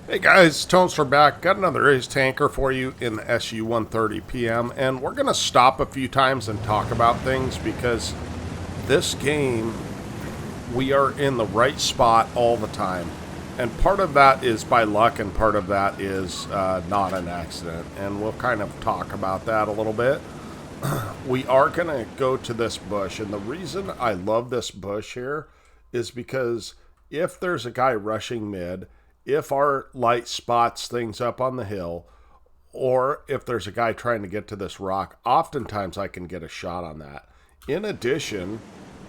Hey guys, Tonester back. Got another Ace Tanker for you in the SU-130 PM, and we're going to stop a few times and talk about things because this game, we are in the right spot all the time. And part of that is by luck, and part of that is not an accident. And we'll kind of talk about that a little bit. We are going to go to this bush, and the reason I love this bush here is because if there's a guy rushing mid, if our light spots things up on the hill, or if there's a guy trying to get to this rock, oftentimes I can get a shot on that. In addition,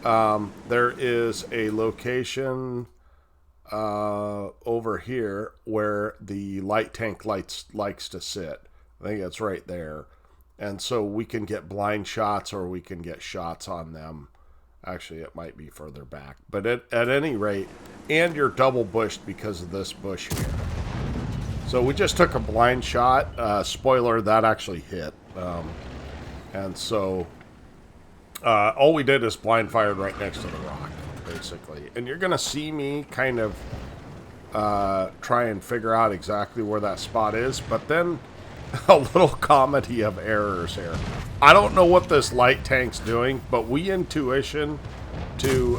there is a location over here where the light tank likes to sit. I think it's right there. And so we can get blind shots or we can get shots on them. Actually, it might be further back. But at any rate, and you're double bushed because of this bush here. So we just took a blind shot. Spoiler, that actually hit. And so all we did is blind fired right next to the rock, basically. And you're going to see me kind of try and figure out exactly where that spot is. But then a little comedy of errors here. I don't know what this light tank's doing, but we intuition to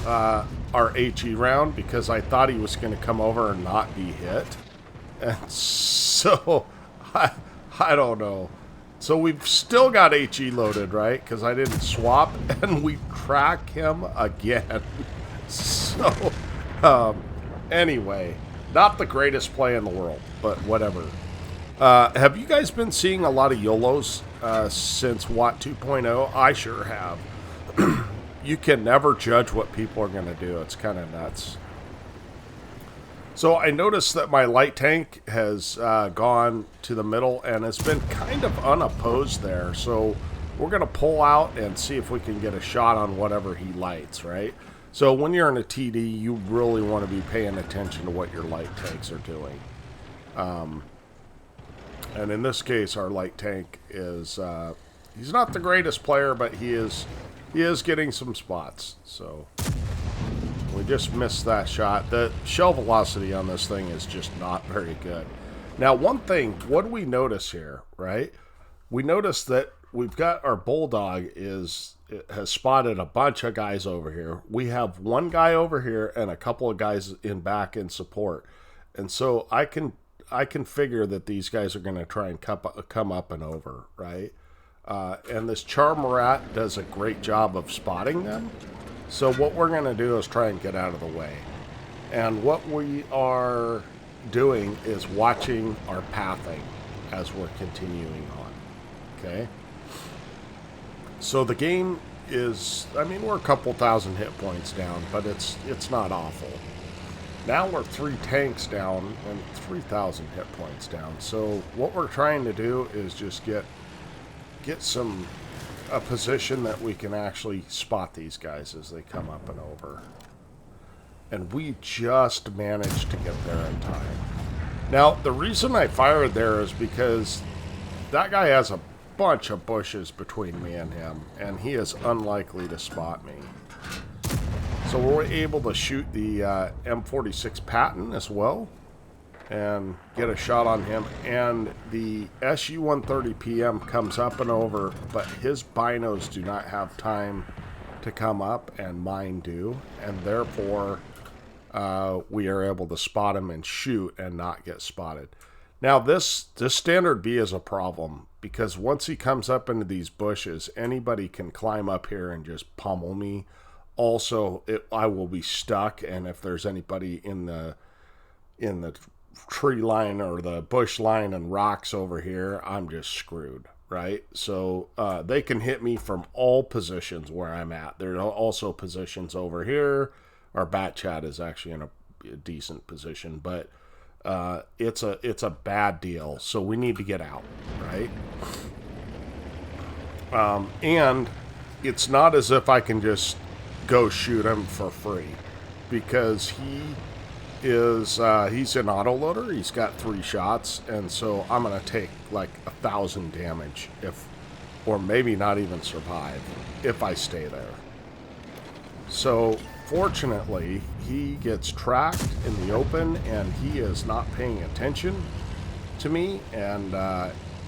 our HE round because I thought he was going to come over and not be hit. And so, I don't know. So we've still got HE loaded, right? Because I didn't swap, and we crack him again. So, anyway, not the greatest play in the world, but whatever. Have you guys been seeing a lot of YOLOs since Watt 2.0? I sure have. You can never judge what people are going to do. It's kind of nuts. So I noticed that my light tank has gone to the middle and has been kind of unopposed there. So we're going to pull out and see if we can get a shot on whatever he lights, right? So when you're in a TD, you really want to be paying attention to what your light tanks are doing. And in this case, our light tank is, he's not the greatest player, but he is getting some spots. So we just missed that shot. The shell velocity on this thing is just not very good. Now, one thing, what do we notice here, right? We notice that we've got our Bulldog has spotted a bunch of guys over here. We have one guy over here and a couple of guys in back in support. And so I can figure that these guys are going to try and come up and over, right? And this Charmarat does a great job of spotting them. So what we're going to do is try and get out of the way. And what we are doing is watching our pathing as we're continuing on, okay? So the game is, I mean, we're a couple thousand hit points down, but it's not awful. Now we're 3 tanks down and 3,000 hit points down. So what we're trying to do is just get a position that we can actually spot these guys as they come up and over. And we just managed to get there in time. Now, the reason I fired there is because that guy has a bunch of bushes between me and him, and he is unlikely to spot me. So we're able to shoot the M46 Patton as well and get a shot on him. And the SU-130 PM comes up and over, but his binos do not have time to come up, and mine do. And therefore, we are able to spot him and shoot and not get spotted. Now, this standard B is a problem because once he comes up into these bushes, anybody can climb up here and just pummel me. Also, I will be stuck, and if there's anybody in the tree line or the bush line and rocks over here, I'm just screwed, right? So they can hit me from all positions where I'm at. There are also positions over here. Our bat chat is actually in a decent position, but it's a bad deal. So we need to get out, right? And it's not as if I can just go shoot him for free because he's an autoloader. He's got 3 shots, and so I'm gonna take like 1,000 damage or maybe not even survive if I stay there. So unfortunately, he gets tracked in the open, and he is not paying attention to me, and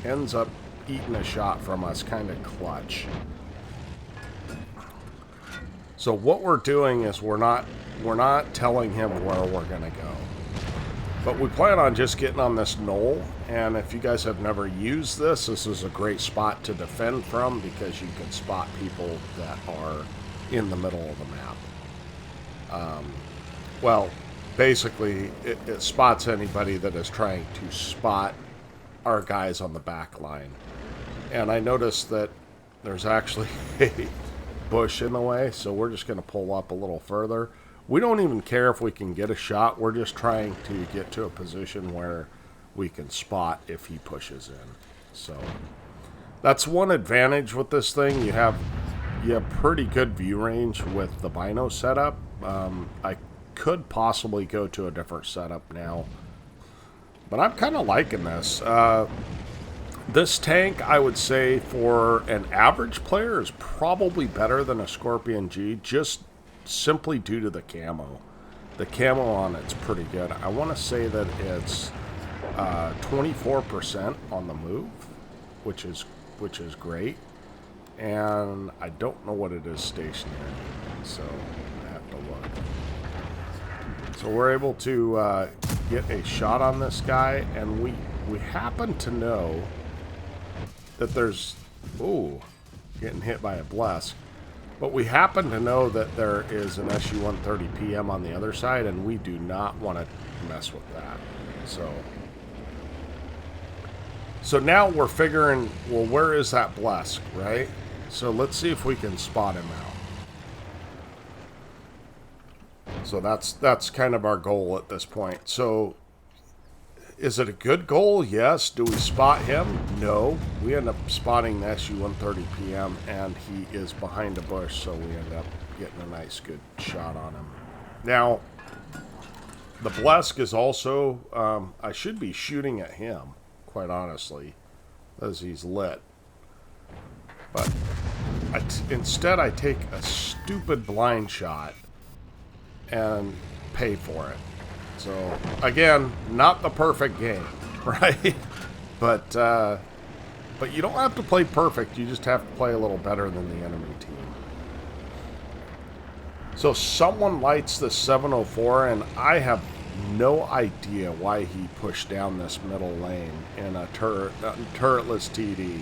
ends up eating a shot from us, kind of clutch. So what we're doing is we're not telling him where we're gonna go, but we plan on just getting on this knoll. And if you guys have never used this, this is a great spot to defend from, because you can spot people that are in the middle of the map. Well, basically, it spots anybody that is trying to spot our guys on the back line. And I noticed that there's actually a bush in the way, so we're just going to pull up a little further. We don't even care if we can get a shot. We're just trying to get to a position where we can spot if he pushes in. So that's one advantage with this thing. You have pretty good view range with the Bino setup. I could possibly go to a different setup now, but I'm kind of liking this. This tank, I would say, for an average player is probably better than a Scorpion G, just simply due to the camo. The camo on it's pretty good. I want to say that it's 24% on the move, which is great. And I don't know what it is stationary, so I have to look. So we're able to get a shot on this guy, and we happen to know that there's... Ooh, getting hit by a Blesk. But we happen to know that there is an SU-130 PM on the other side, and we do not want to mess with that. So now we're figuring, well, where is that Blesk, right? So let's see if we can spot him out. So that's kind of our goal at this point. So is it a good goal? Yes. Do we spot him? No. We end up spotting the SU-130 PM, and he is behind a bush, so we end up getting a nice, good shot on him. Now, the Blesk is also... I should be shooting at him, quite honestly, as he's lit. But instead, I take a stupid blind shot and pay for it. So, again, not the perfect game, right? But you don't have to play perfect. You just have to play a little better than the enemy team. So So lights the 704, and I have no idea why he pushed down this middle lane in a turretless TD.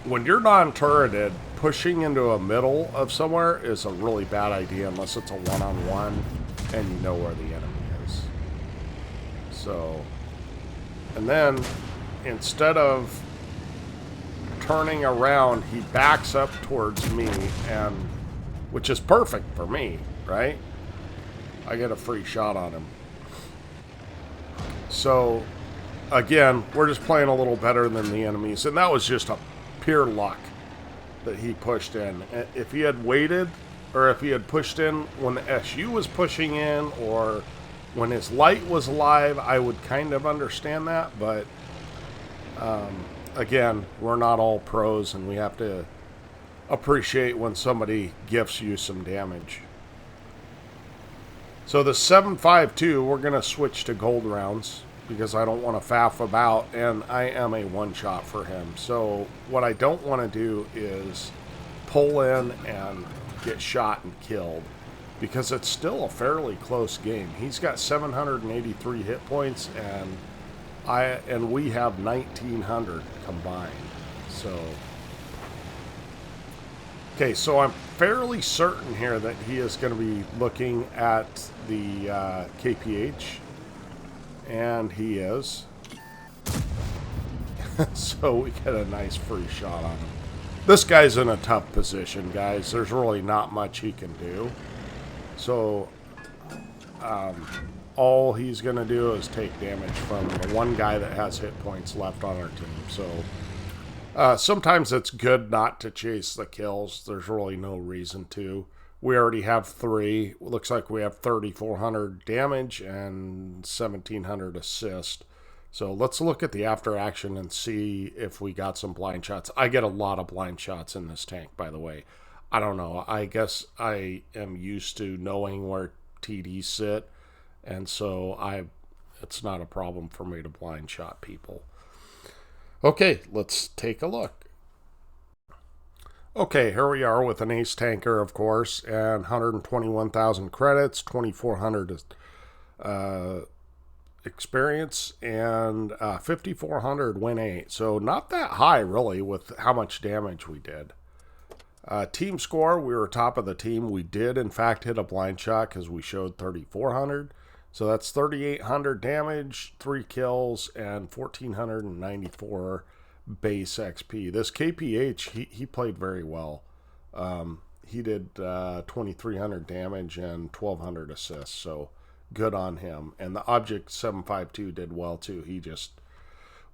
When you're non-turreted, pushing into a middle of somewhere is a really bad idea unless it's a one-on-one and you know where the enemy is. So, and then instead of turning around, he backs up towards me, and which is perfect for me, right? I get a free shot on him. So, again, we're just playing a little better than the enemies, and that was just a pure luck that he pushed in. If he had waited, or if he had pushed in when the SU was pushing in, or when his light was alive, I would kind of understand that, but again, we're not all pros, and we have to appreciate when somebody gifts you some damage. So the 7.52, we're going to switch to gold rounds, because I don't want to faff about, and I am a one-shot for him. So what I don't want to do is pull in and get shot and killed, because it's still a fairly close game. He's got 783 hit points, and we have 1,900 combined. So, okay, so I'm fairly certain here that he is going to be looking at the KPH. And he is. So we get a nice free shot on him. This guy's in a tough position, guys. There's really not much he can do. So all he's going to do is take damage from the one guy that has hit points left on our team. So sometimes it's good not to chase the kills. There's really no reason to. We already have 3. It looks like we have 3,400 damage and 1,700 assist. So let's look at the after action and see if we got some blind shots. I get a lot of blind shots in this tank, by the way. I don't know. I guess I am used to knowing where TDs sit, and so it's not a problem for me to blind shot people. Okay, let's take a look. Okay, here we are with an ace tanker, of course, and 121,000 credits, 2,400 experience, and 5,400 win 8. So not that high, really, with how much damage we did. Team score, we were top of the team. We did, in fact, hit a blind shot because we showed 3,400. So that's 3,800 damage, 3 kills, and 1,494 base XP. This KPH, he played very well. He did 2,300 damage and 1,200 assists, so good on him. And the Object 752 did well too. He just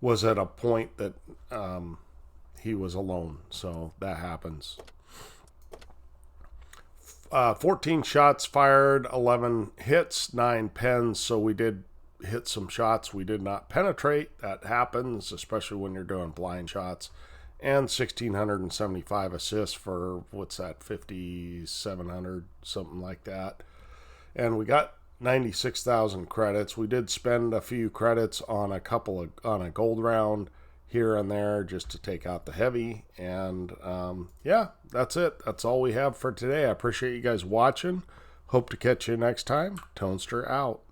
was at a point that he was alone, so that happens. 14 shots fired, 11 hits, 9 pens, so we did hit some shots we did not penetrate. That happens, especially when you're doing blind shots. And 1,675 assists for, what's that, 5,700, something like that. And we got 96,000 credits. We did spend a few credits on on a gold round here and there just to take out the heavy. And yeah, that's it. That's all we have for today. I appreciate you guys watching. Hope to catch you next time. Tonester out.